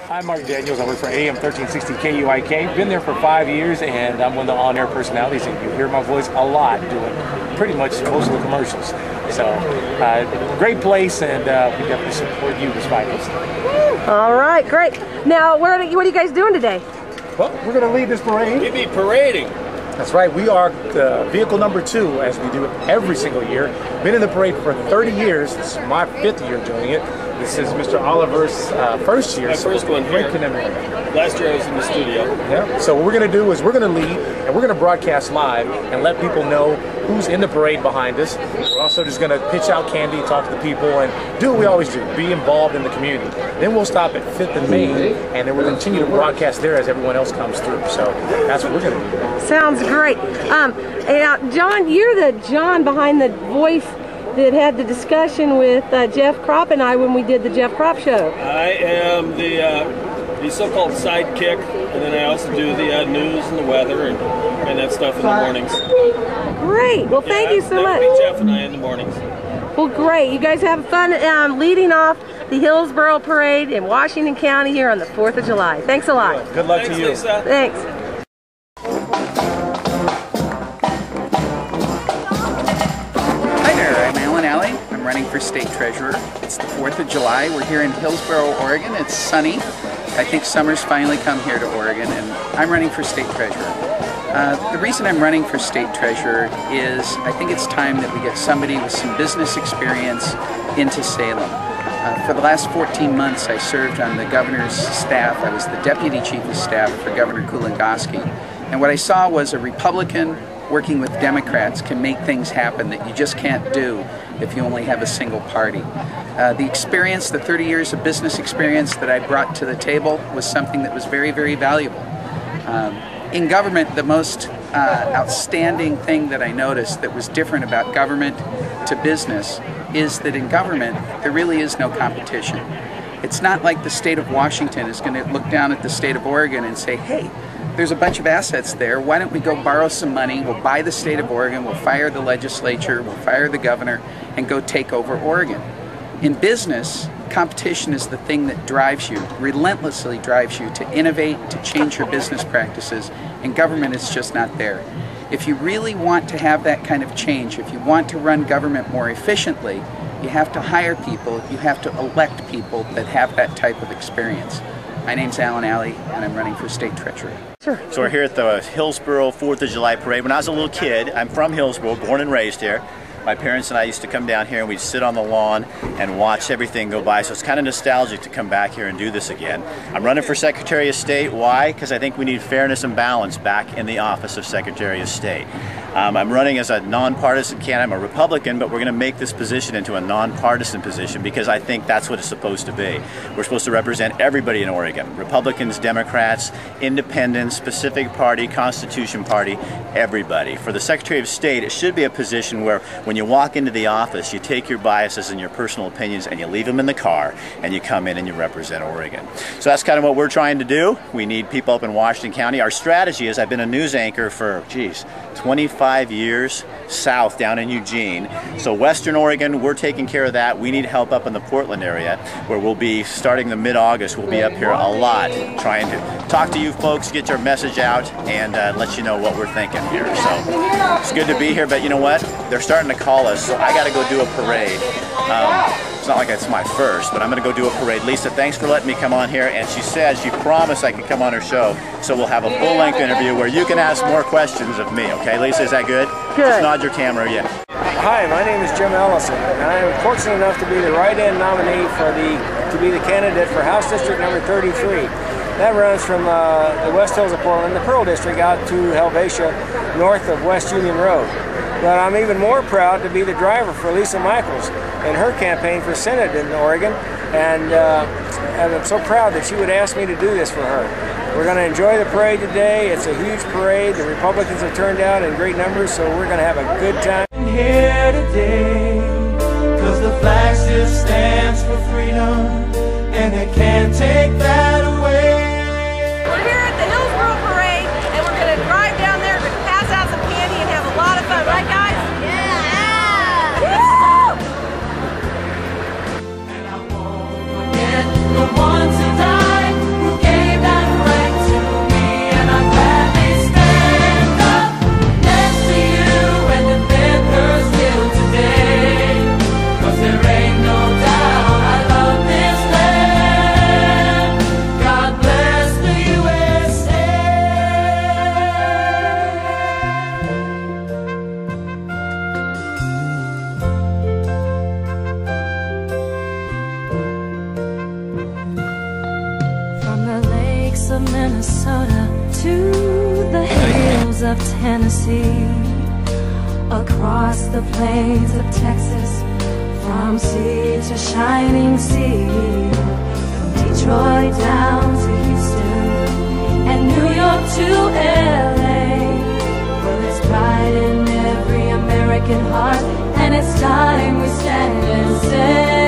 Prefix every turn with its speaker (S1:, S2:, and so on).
S1: I'm Mark Daniels. I work for AM 1360 KUIK. Been there for 5 years, and I'm one of the on-air personalities, and you hear my voice a lot doing pretty much most of the commercials. So, great place, and we definitely support you despite this.
S2: All right, great. Now, what are you guys doing today?
S1: Well, we're going to lead this parade.
S3: We'll be parading.
S1: That's right. We are vehicle number 2, as we do it every single year. Been in the parade for 30 years. This is my 5th year doing it. This is Mr. Oliver's first year.
S3: My first one here. Last year I was in the studio.
S1: Yeah. So what we're going to do is we're going to lead, and we're going to broadcast live and let people know who's in the parade behind us. We're also just going to pitch out candy, talk to the people, and do what we always do, be involved in the community. Then we'll stop at 5th and Main, and then we'll continue to broadcast there as everyone else comes through. So that's what we're going to do.
S2: Sounds great. Now, John, you're the John behind the voice that had the discussion with Jeff Kropp and I when we did the Jeff Kropp show.
S3: I am the so-called sidekick, and then I also do the news and the weather and that stuff in the mornings.
S2: Great. Well, thank you so much.
S3: Jeff and I in the mornings.
S2: Well, great. You guys have fun leading off the Hillsboro Parade in Washington County here on the 4th of July. Thanks a lot.
S1: Good luck to you.
S3: Lisa.
S2: Thanks.
S4: I'm running for state treasurer. It's the 4th of July. We're here in Hillsboro, Oregon. It's sunny. I think summer's finally come here to Oregon, and I'm running for state treasurer. The reason I'm running for state treasurer is I think it's time that we get somebody with some business experience into Salem. For the last 14 months, I served on the governor's staff. I was the deputy chief of staff for Governor Kulongoski. And what I saw was a Republican working with Democrats can make things happen that you just can't do if you only have a single party. The experience, the 30 years of business experience that I brought to the table was something that was very, very valuable. In government, the most outstanding thing that I noticed that was different about government to business is that in government, there really is no competition. It's not like the state of Washington is going to look down at the state of Oregon and say, hey, there's a bunch of assets there. Why don't we go borrow some money? We'll buy the state of Oregon. We'll fire the legislature. We'll fire the governor and go take over Oregon. In business, competition is the thing that drives you, relentlessly drives you to innovate, to change your business practices, and government is just not there. If you really want to have that kind of change, if you want to run government more efficiently, you have to hire people, you have to elect people that have that type of experience. My name's Alan Alley, and I'm running for state treasurer.
S2: Sure.
S5: So we're here at the Hillsboro 4th of July Parade. When I was a little kid, I'm from Hillsboro, born and raised here. My parents and I used to come down here and we'd sit on the lawn and watch everything go by. So it's kind of nostalgic to come back here and do this again. I'm running for Secretary of State. Why? Because I think we need fairness and balance back in the office of Secretary of State. I'm running as a nonpartisan candidate. I'm a Republican, but we're going to make this position into a nonpartisan position because I think that's what it's supposed to be. We're supposed to represent everybody in Oregon. Republicans, Democrats, Independents, Pacific Party, Constitution Party, everybody. For the Secretary of State, it should be a position where when you walk into the office, you take your biases and your personal opinions and you leave them in the car and you come in and you represent Oregon. So that's kind of what we're trying to do. We need people up in Washington County. Our strategy is I've been a news anchor for, 25 years south down in Eugene. So Western Oregon, we're taking care of that. We need help up in the Portland area where we'll be starting the mid-August. We'll be up here a lot trying to talk to you folks, get your message out, and let you know what we're thinking here. So it's good to be here, but you know what? They're starting to call us, so I got to go do a parade. It's not like it's my first, but I'm going to go do a parade. Lisa, thanks for letting me come on here, and she said she promised I could come on her show, so we'll have a full-length interview where you can ask more questions of me, okay? Lisa, is that good?
S2: Good.
S5: Just nod your camera, yeah.
S6: Hi, my name is Jim Ellison, and I am fortunate enough to be the write-in nominee to be the candidate for House District number 33. That runs from the West Hills of Portland, the Pearl District, out to Helvetia, north of West Union Road. But I'm even more proud to be the driver for Lisa Michaels in her campaign for Senate in Oregon, and I'm so proud that she would ask me to do this for her. We're going to enjoy the parade today. It's a huge parade. The Republicans have turned out in great numbers, so we're going to have a good time.
S7: Here today, 'cause the flag still stands for freedom, and they can't take that away.
S2: We're here at the Hillsboro Parade, and we're going to drive down there to pass out some candy and have a lot of fun. Right, guys? Yeah! Woo!
S7: And I won't forget the ones who died.
S8: lakes of Minnesota to the hills of Tennessee, across the plains of Texas, from sea to shining sea, from Detroit down to Houston and New York to LA. Well, there's pride in every American heart, and it's time we stand and say